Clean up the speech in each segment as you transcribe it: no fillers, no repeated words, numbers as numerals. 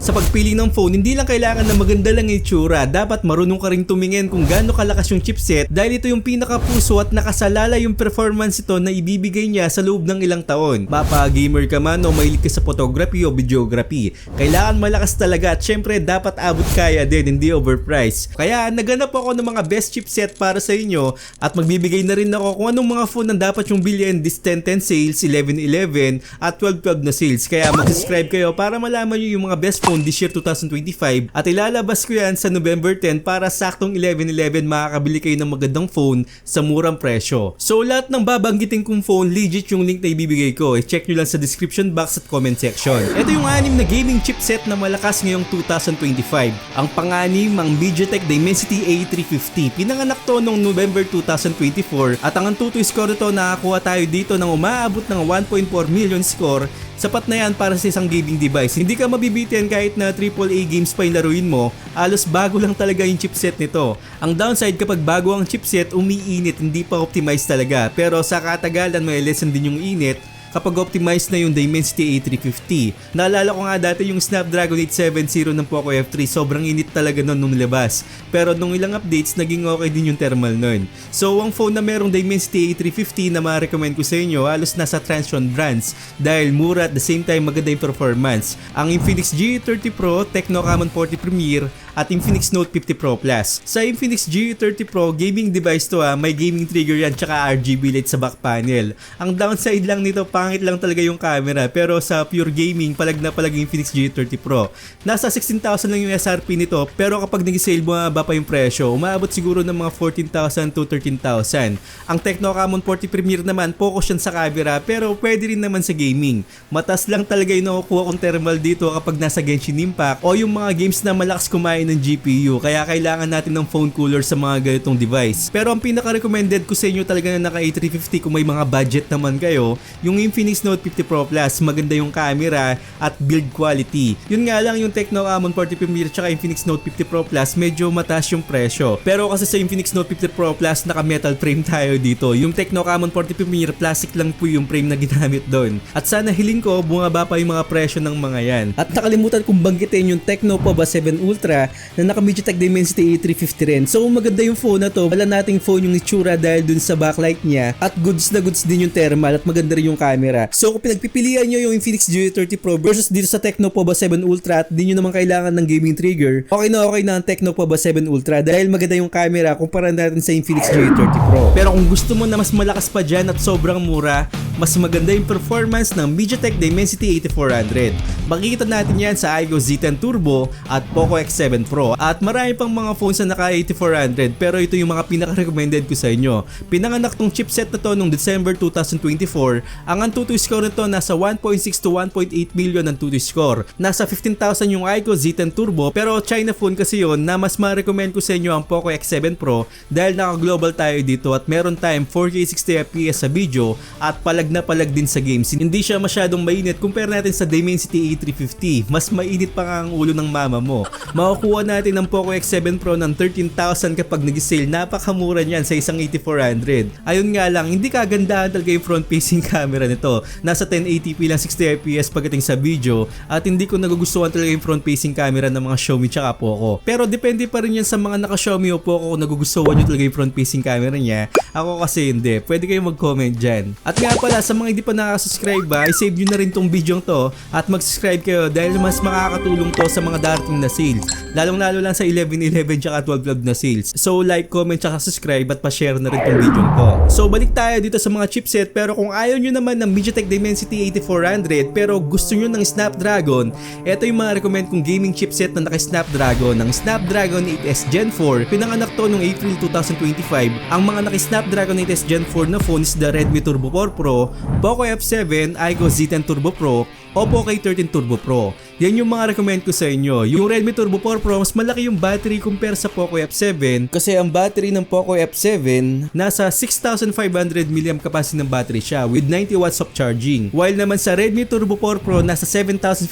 Sa pagpili ng phone, hindi lang kailangan na maganda lang yung itsura, dapat marunong ka rin tumingin kung gaano kalakas yung chipset dahil ito yung pinakapuso at nakasalala yung performance ito na ibibigay niya sa loob ng ilang taon. Mapa-gamer ka man o mahilig ka sa photography o videography, kailangan malakas talaga at syempre dapat abot kaya din, hindi overpriced. Kaya naganap ako ng mga best chipset para sa inyo at magbibigay na rin ako kung anong mga phone na dapat yung bilhin this 10-10 sales, 11-11 at 12-12 na sales. Kaya mag-subscribe kayo para malaman nyo yung mga best phone this year 2025 at ilalabas ko yan sa November 10 para saktong 11-11 makakabili kayo ng magandang phone sa murang presyo. So lahat ng babanggitin kong phone, legit yung link na ibibigay ko. I-check nyo lang sa description box at comment section. Ito yung 6 na gaming chipset na malakas ngayong 2025. Ang pang-anim ang MediaTek Dimensity A350. Pinanganak to noong November 2024 at ang Antutu score nito nakakuha tayo dito ng umaabot ng 1.4 million score. Sapat na yan para sa isang gaming device. Hindi ka mabibitin kahit na AAA games pa yung laruin mo, alos bago lang talaga yung chipset nito. Ang downside kapag bago ang chipset, umiinit, hindi pa optimized talaga. Pero sa katagalan may lessen din yung init kapag optimized na yung Dimensity A350. Naalala ko nga dati yung Snapdragon 870 ng Poco F3, sobrang init talaga nun nung labas. Pero nung ilang updates, naging okay din yung thermal nun. So ang phone na merong Dimensity A350 na ma-recommend ko sa inyo, halos nasa Transsion brands dahil mura at the same time maganda yung performance. Ang Infinix G30 Pro, Tecno Camon 40 Premier at Infinix Note 50 Pro Plus. Sa Infinix G30 Pro, gaming device to may gaming trigger yan tsaka RGB light sa back panel. Ang downside lang nito, pangit lang talaga yung camera, pero sa pure gaming, palag na palag yung Infinix G30 Pro. Nasa 16,000 lang yung SRP nito, pero kapag nag-sale bumaba pa yung presyo, umaabot siguro ng mga 14,000 to 13,000. Ang Tecno Camon 40 Premier naman, focus yan sa camera, pero pwede rin naman sa gaming. Matas lang talaga yung nakukuha kong thermal dito kapag nasa Genshin Impact o yung mga games na malakas kumain ng GPU, kaya kailangan natin ng phone cooler sa mga ganitong device. Pero ang pinaka-recommended ko sa inyo talaga na naka A350 kung may mga budget naman kayo, yung Infinix Note 50 Pro Plus, maganda yung camera at build quality. Yun nga lang yung Tecno Camon 40 Premier tsaka Infinix Note 50 Pro Plus, medyo mataas yung presyo. Pero kasi sa Infinix Note 50 Pro Plus, naka metal frame tayo dito. Yung Tecno Camon 40 Premier, plastic lang po yung frame na ginamit doon. At sana hiling ko, bumaba pa yung mga presyo ng mga yan. At nakalimutan kong banggitin yung Tecno Pova 7 Ultra na naka MediaTek Dimensity A350 rin. So maganda yung phone na to. Wala nating phone yung itsura dahil dun sa backlight niya at goods na goods din yung thermal at maganda rin yung camera. So kung pinagpipilian nyo yung Infinix G30 Pro versus dito sa Tecno Pova 7 Ultra at di nyo naman kailangan ng gaming trigger, okay na ang Tecno Pova 7 Ultra dahil maganda yung camera kumpara natin sa Infinix G30 Pro. Pero kung gusto mo na mas malakas pa dyan at sobrang mura, mas maganda yung performance ng MediaTek Dimensity 8400. Makikita natin yan sa iQOO Z10 Turbo at Poco X7 Pro at marami pang mga phones na naka 8400, pero ito yung mga pinaka-recommended ko sa inyo. Pinanganak tong chipset na to noong December 2024. Ang Antutu score nito nasa 1.6 to 1.8 million ang Antutu score. Nasa 15,000 yung iQOO Z10 Turbo, pero China phone kasi yon na mas ma-recommend ko sa inyo ang Poco X7 Pro dahil naka-global tayo dito at meron tayong 4K 60fps sa video at palag na palag din sa games. Hindi siya masyadong mainit compare natin sa Dimensity A350. Mas mainit pa nga ang ulo ng mama mo. Makukuha natin ang Poco X7 Pro ng 13,000 kapag nag-sale. Napakamura niyan sa isang 8400. Ayun nga lang, hindi kagandahan talaga yung front-facing camera nito. Nasa 1080p lang 60fps pagdating sa video at hindi ko nagugustuhan talaga yung front-facing camera ng mga Xiaomi tsaka Poco. Pero depende pa rin yan sa mga naka-Xiaomi o Poco kung nagugustuhan nyo talaga yung front-facing camera niya. Ako kasi hindi. Pwede kayong mag-comment dyan. At nga pala, sa mga hindi pa nakasubscribe i-save nyo na rin tong video to at mag-subscribe kayo dahil mas makakatulong to sa mga darating na sales. Lalong-lalo lang sa 11-11 tsaka 12-12 na sales. So like, comment tsaka subscribe at pa-share na rin tong video ko. So balik tayo dito sa mga chipset, pero kung ayaw nyo naman ng MediaTek Dimensity 8400 pero gusto nyo ng Snapdragon, eto yung mga recommend kong gaming chipset na naka-Snapdragon ng Snapdragon 8S Gen 4. Pinanganak to noong April 2025. Ang mga naka-Snapdragon 8S Gen 4 na phone is the Redmi Turbo 4 Pro, Poco F7, iQOO Z10 Turbo Pro, Oppo K13 Turbo Pro. Yan yung mga recommend ko sa inyo. Yung Redmi Turbo 4 Pro, mas malaki yung battery compare sa Poco F7 kasi ang battery ng Poco F7 nasa 6,500 mAh capacity ng battery siya with 90 watts of charging. While naman sa Redmi Turbo 4 Pro, nasa 7,550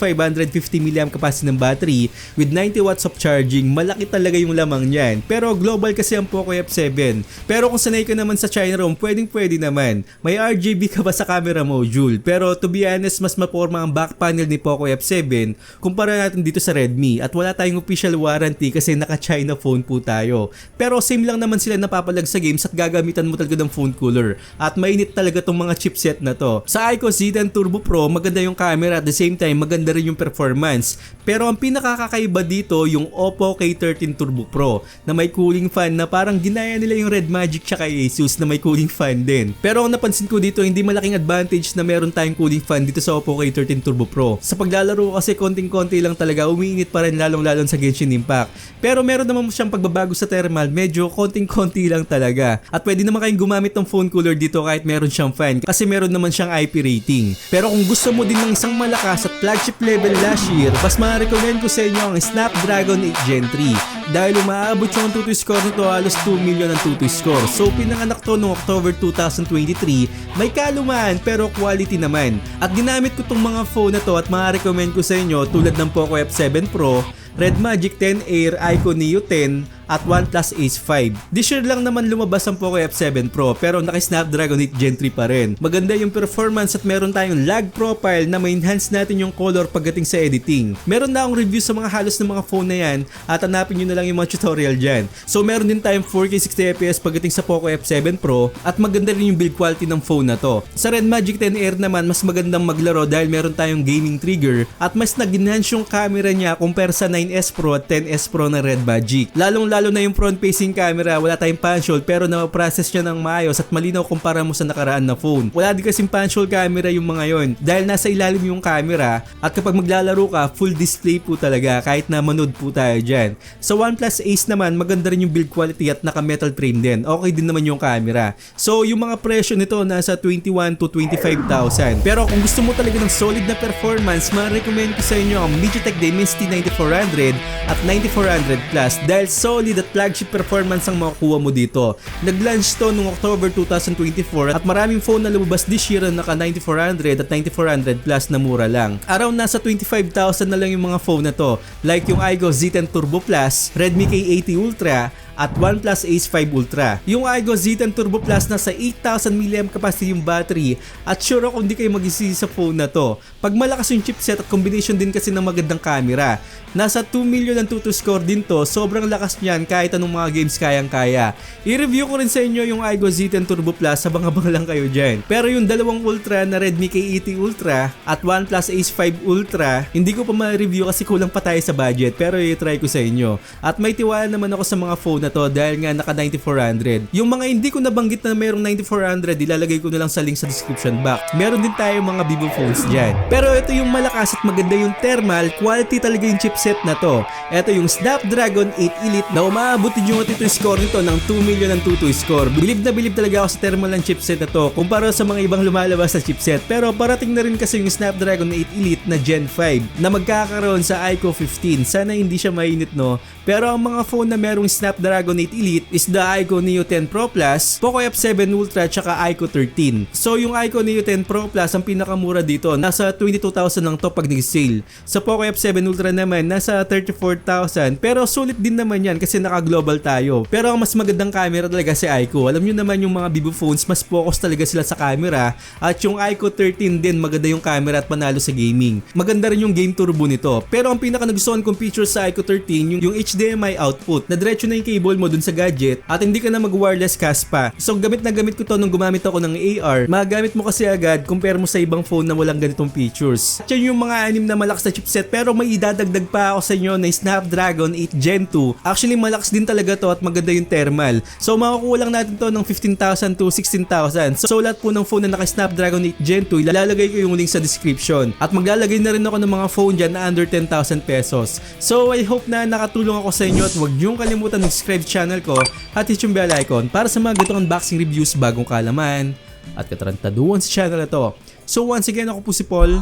mAh capacity ng battery with 90 watts of charging. Malaki talaga yung lamang niyan. Pero global kasi ang Poco F7. Pero kung sanay ka naman sa China ROM, pwede naman. May RGB ka ba sa camera module? Pero to be honest, mas maporma ang back panel ni Poco F7 yan kumpara natin dito sa Redmi at wala tayong official warranty kasi naka-China phone po tayo. Pero same lang naman sila napapalag sa games at gagamitan mo talaga ng phone cooler at mainit talaga tong mga chipset na to. Sa iQOO Z10 Turbo Pro maganda yung camera at the same time maganda rin yung performance. Pero ang pinakakakaiba dito yung Oppo K13 Turbo Pro na may cooling fan na parang ginaya nila yung Red Magic tsaka Asus na may cooling fan din. Pero ang napansin ko dito hindi malaking advantage na meron tayong cooling fan dito sa Oppo K13 Turbo Pro. Sa paglalaro kasi konting-konti lang talaga umiinit pa rin lalong-lalong sa Genshin Impact. Pero meron naman siyang pagbabago sa thermal, medyo konting-konti lang talaga. At pwede naman kayong gumamit ng phone cooler dito kahit meron siyang fan kasi meron naman siyang IP rating. Pero kung gusto mo din ng isang malakas at flagship level last year, mas ma-recommend ko sa inyo ang Snapdragon 8 Gen 3 dahil umaabot yung tutoy score nito halos 2 million ang tutoy score. So pinanganak to noong October 2023, may kalumaan pero quality naman. At ginamit ko tong mga phone na to at ma-recommend ko sa inyo tulad ng Poco F7 Pro, Red Magic 10 Air, iQOO Neo 10 at OnePlus Ace 5. This year lang naman lumabas ang Poco F7 Pro pero naka-Snapdragon 8 Gen 3 pa rin. Maganda yung performance at meron tayong lag profile na ma-enhance natin yung color pagdating sa editing. Meron na akong review sa mga halos ng mga phone na yan at hanapin nyo na lang yung mga tutorial dyan. So meron din tayong 4K 60fps pagdating sa Poco F7 Pro at maganda rin yung build quality ng phone na to. Sa Red Magic 10 Air naman mas magandang maglaro dahil meron tayong gaming trigger at mas nag-enhance yung camera niya kumpara sa 9S Pro at 10S Pro ng Red Magic. Lalo na yung front-facing camera, wala tayong punch-hole pero na-process niya ng maayos at malinaw kumpara mo sa nakaraan na phone. Wala din kasing punch-hole camera yung mga yon dahil nasa ilalim yung camera at kapag maglalaro ka, full display po talaga kahit na manood po tayo dyan. Sa OnePlus Ace naman, maganda rin yung build quality at naka-metal frame din. Okay din naman yung camera. So yung mga presyo nito nasa 21 to 25,000. Pero kung gusto mo talaga ng solid na performance, ma-recommend ko sa inyo ang MediaTek Dimensity 9400 at 9400 Plus dahil solid at flagship performance ang makukuha mo dito. Nag-launch to noong October 2024 at maraming phone na lumabas this year na naka 9400 at 9400 Plus na mura lang. Around nasa 25,000 na lang yung mga phone na to like yung iQOO Z10 Turbo Plus, Redmi K80 Ultra at OnePlus Ace 5 Ultra. Yung iQOO Z10 Turbo Plus nasa 8,000 mAh capacity yung battery at sure ako hindi kayo mag-isisi sa phone na to. Pag malakas yung chipset at combination din kasi ng magandang camera. Nasa 2 million ang tuto score din to, sobrang lakas niyan kahit anong mga games kayang-kaya. I-review ko rin sa inyo yung iQOO Z10 Turbo Plus, abang-abang lang kayo dyan. Pero yung dalawang Ultra na Redmi K80 Ultra at OnePlus Ace 5 Ultra, hindi ko pa ma-review kasi kulang pa tayo sa budget pero i-try ko sa inyo. At may tiwala naman ako sa mga phone na to dahil nga naka 9400. Yung mga hindi ko nabanggit na mayroong 9400, ilalagay ko na lang sa link sa description box. Meron din tayo mga Vivo phones dyan. Pero ito yung malakas at maganda yung thermal, quality talaga yung chipset na to. Ito yung Snapdragon 8 Elite na umaabot yung tutoy score nito ng 2 million ang tutoy score. Bilib na bilib talaga ako sa thermal ng chipset na to kumpara sa mga ibang lumalabas na chipset. Pero parating na rin kasi yung Snapdragon 8 Elite na Gen 5 na magkakaroon sa iQOO 15. Sana hindi siya mainit no. Pero ang mga phone na merong Snapdragon 8 Elite is the iQOO Neo 10 Pro Plus, Poco F7 Ultra, tsaka iQOO 13. So yung iQOO Neo 10 Pro Plus ang pinakamura dito, nasa 22,000 lang to pag nag-sale. Sa Poco F7 Ultra naman, nasa 34,000. Pero sulit din naman yan kasi naka-global tayo. Pero ang mas magandang camera talaga si iQOO. Alam nyo naman yung mga Vivo phones, mas focus talaga sila sa camera. At yung iQOO 13 din, maganda yung camera at panalo sa gaming. Maganda rin yung game turbo nito. Pero ang pinaka nagustuhan kong feature sa iQOO 13, yung HDMI output. Na diretso na yung cable mo dun sa gadget at hindi ka na mag-wireless cast pa. So gamit na gamit ko to nung gumamit ako ng AR. Magamit mo kasi agad compare mo sa ibang phone na walang ganitong features. At yun yung mga 6 na malakas na chipset pero may idadagdag pa ako sa inyo na Snapdragon 8 Gen 2. Actually malakas din talaga to at maganda yung thermal. So makukuha lang natin to ng 15,000 to 16,000. So lahat po ng phone na naka Snapdragon 8 Gen 2 ilalagay ko yung link sa description. At maglalagay na rin ako ng mga phone dyan na under 10,000 pesos. So I hope na nakatulong ako sa inyo at huwag niyong kalimutan mag-subscribe channel ko at hit yung bell icon para sa mga ganitong unboxing reviews, bagong kaalaman at katarantaduhan sa channel na to. So once again, ako po si Paul.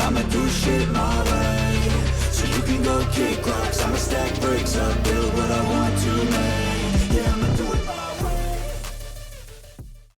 I'ma do shit my way, so you can go kick rocks. I'ma stack bricks up, build what I want to make.